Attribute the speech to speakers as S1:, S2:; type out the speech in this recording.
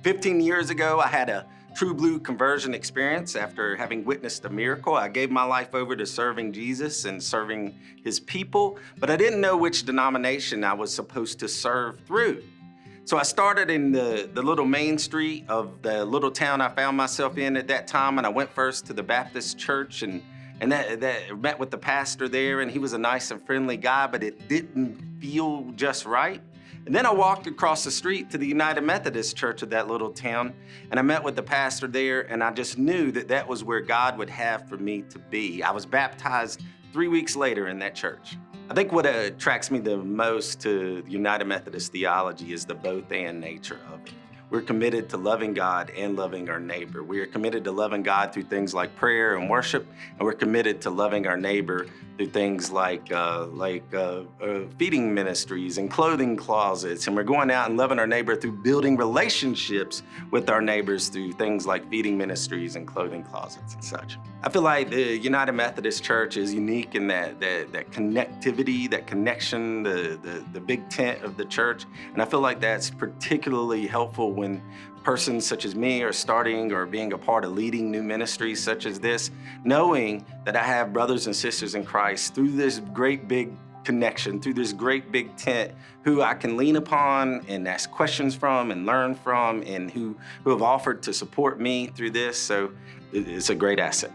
S1: 15 years ago, I had a true blue conversion experience after having witnessed a miracle. I gave my life over to serving Jesus and serving his people, but I didn't know which denomination I was supposed to serve through. So I started in the little main street of the little town I found myself in at that time, and I went first to the Baptist church and that met with the pastor there, and he was a nice and friendly guy, but it didn't feel just right. And then I walked across the street to the United Methodist Church of that little town, and I met with the pastor there, and I just knew that that was where God would have for me to be. I was baptized 3 weeks later in that church. I think what attracts me the most to United Methodist theology is the both-and nature of it. We're committed to loving God and loving our neighbor. We are committed to loving God through things like prayer and worship, and we're committed to loving our neighbor through things like feeding ministries and clothing closets. And we're going out and loving our neighbor through building relationships with our neighbors through things like feeding ministries and clothing closets and such. I feel like the United Methodist Church is unique in that connectivity, that connection, the big tent of the church. And I feel like that's particularly helpful when persons such as me are starting or being a part of leading new ministries such as this, knowing that I have brothers and sisters in Christ through this great big connection, through this great big tent, who I can lean upon and ask questions from and learn from, and who have offered to support me through this. So it's a great asset.